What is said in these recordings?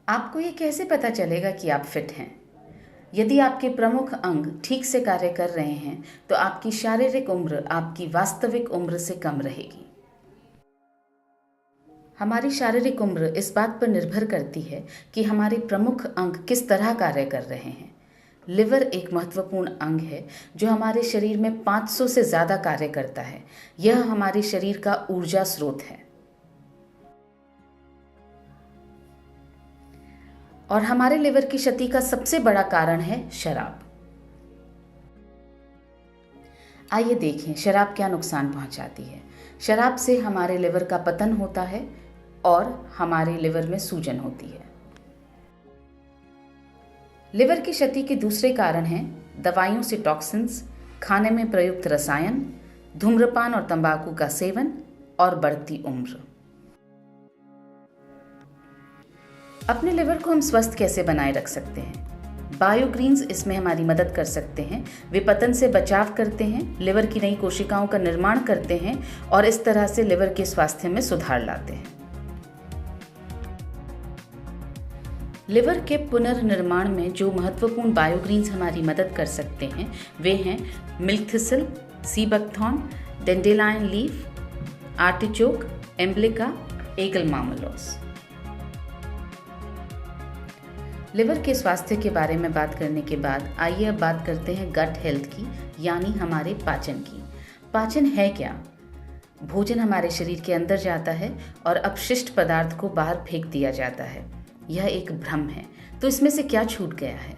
आपको ये कैसे पता चलेगा कि आप फिट हैं? यदि आपके प्रमुख अंग ठीक से कार्य कर रहे हैं, तो आपकी शारीरिक उम्र आपकी वास्तविक उम्र से कम रहेगी। हमारी शारीरिक उम्र इस बात पर निर्भर करती है कि हमारे प्रमुख अंग किस तरह कार्य कर रहे हैं। लिवर एक महत्वपूर्ण अंग है जो हमारे शरीर में 500 से ज़्यादा कार्य करता है। यह हमारे शरीर का ऊर्जा स्रोत है और हमारे लिवर की क्षति का सबसे बड़ा कारण है शराब। आइए देखें शराब क्या नुकसान पहुंचाती है। शराब से हमारे लिवर का पतन होता है और हमारे लिवर में सूजन होती है। लिवर की क्षति के दूसरे कारण हैं दवाइयों से टॉक्सिन्स, खाने में प्रयुक्त रसायन, धूम्रपान और तंबाकू का सेवन और बढ़ती उम्र। अपने लिवर को हम स्वस्थ कैसे बनाए रख सकते हैं? बायोग्रीन्स इसमें हमारी मदद कर सकते हैं। वे पतन से बचाव करते हैं, लिवर की नई कोशिकाओं का निर्माण करते हैं और इस तरह से लिवर के स्वास्थ्य में सुधार लाते हैं। लिवर के पुनर्निर्माण में जो महत्वपूर्ण बायोग्रीन्स हमारी मदद कर सकते हैं वे हैं milk thistle, sea buckthorn, dandelion leaf, artichoke, emblica, aegle marmelos. Liver के स्वास्थ्य के बारे में बात करने के बाद आइए अब बात करते हैं गट हेल्थ की, यानी हमारे पाचन की। पाचन है क्या? भोजन हमारे शरीर के अंदर जाता है और अपशिष्ट पदार्थ को बाहर फेंक दिया जाता है। यह एक भ्रम है। तो इसमें से क्या छूट गया है?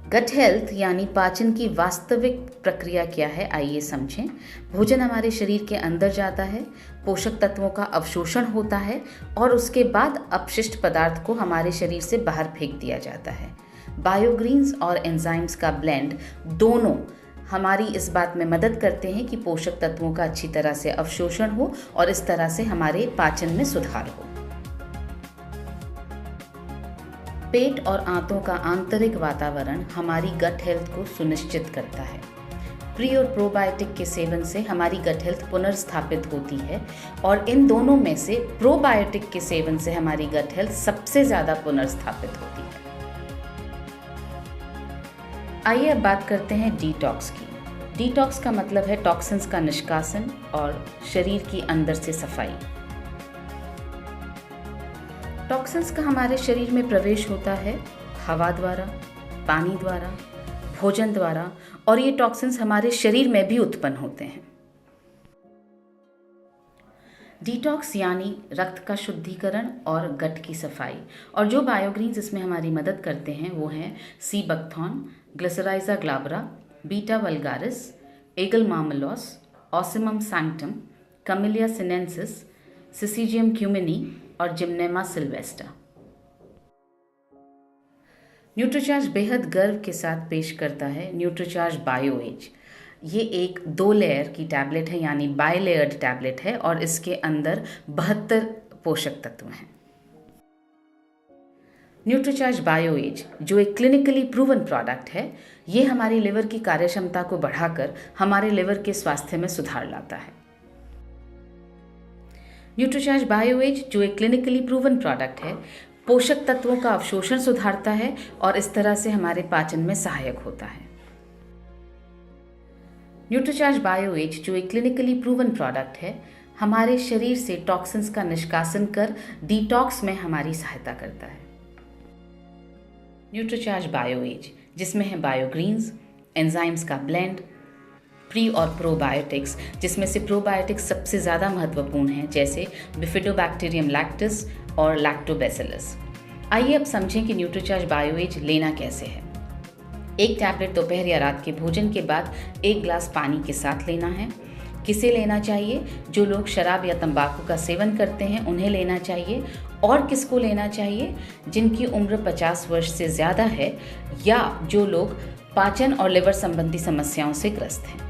गट हेल्थ यानी पाचन की वास्तविक प्रक्रिया क्या है, आइए समझें। भोजन हमारे शरीर के अंदर जाता है, पोषक तत्वों का अवशोषण होता है और उसके बाद अपशिष्ट पदार्थ को हमारे शरीर से बाहर फेंक दिया जाता है। बायोग्रीन्स और एंजाइम्स का ब्लेंड दोनों हमारी इस बात में मदद करते हैं कि पोषक तत्वों का अच्छी तरह से अवशोषण हो और इस तरह से हमारे पाचन में सुधार हो। पेट और आंतों का आंतरिक वातावरण हमारी गट हेल्थ को सुनिश्चित करता है। प्री और प्रोबायोटिक के सेवन से हमारी गट हेल्थ पुनर्स्थापित होती है और इन दोनों में से प्रोबायोटिक के सेवन से हमारी गट हेल्थ सबसे ज़्यादा पुनर्स्थापित होती है। आइए अब बात करते हैं डिटॉक्स की। डिटॉक्स का मतलब है टॉक्सिन्स का निष्कासन और शरीर की अंदर से सफाई। टॉक्सिन्स का हमारे शरीर में प्रवेश होता है हवा द्वारा, पानी द्वारा, भोजन द्वारा और ये टॉक्सिन्स हमारे शरीर में भी उत्पन्न होते हैं। डिटॉक्स यानी रक्त का शुद्धिकरण और गट की सफाई। और जो बायोग्रीन्स इसमें हमारी मदद करते हैं वो हैं sea buckthorn, glycyrrhiza glabra, beta vulgaris, aegle marmelos, ocimum sanctum, camellia sinensis, syzygium cumini और जिम्नेमा सिल्वेस्टा। न्यूट्रीचार्ज बेहद गर्व के साथ पेश करता है न्यूट्रीचार्ज बायो एज। ये एक 2 लेयर की टैबलेट है यानी बायलेयर्ड टैबलेट है और इसके अंदर 72 पोषक तत्व हैं। न्यूट्रीचार्ज बायो एज जो एक क्लिनिकली प्रूवन प्रोडक्ट है, ये हमारी लिवर की कार्यक्षमता को बढ़ाकर हमारे लिवर के स्वास्थ्य में सुधार लाता है। न्यूट्रीचार्ज बायो एज जो एक क्लिनिकली प्रूवन प्रोडक्ट है, पोषक तत्वों का अवशोषण सुधारता है और इस तरह से हमारे पाचन में सहायक होता है। न्यूट्रीचार्ज बायो एज जो एक क्लिनिकली प्रूवन प्रोडक्ट है, हमारे शरीर से टॉक्सिन्स का निष्कासन कर डिटॉक्स में हमारी सहायता करता है। न्यूट्रीचार्ज बायो एज जिसमें है बायोग्रीन्स, एंजाइम्स का ब्लेंड, प्री और प्रोबायोटिक्स जिसमें से प्रोबायोटिक्स सबसे ज़्यादा महत्वपूर्ण हैं, जैसे बिफिडोबैक्टीरियम लैक्टिस और लैक्टोबैसिलस। आइए अब समझें कि न्यूट्रीचार्ज बायो एज लेना कैसे है। एक टैबलेट दोपहर या रात के भोजन के बाद 1 ग्लास पानी के साथ लेना है। किसे लेना चाहिए? जो लोग शराब या तंबाकू का सेवन करते हैं उन्हें लेना चाहिए। और किसको लेना चाहिए? जिनकी उम्र 50 वर्ष से ज़्यादा है या जो लोग पाचन और लिवर संबंधी समस्याओं से ग्रस्त हैं।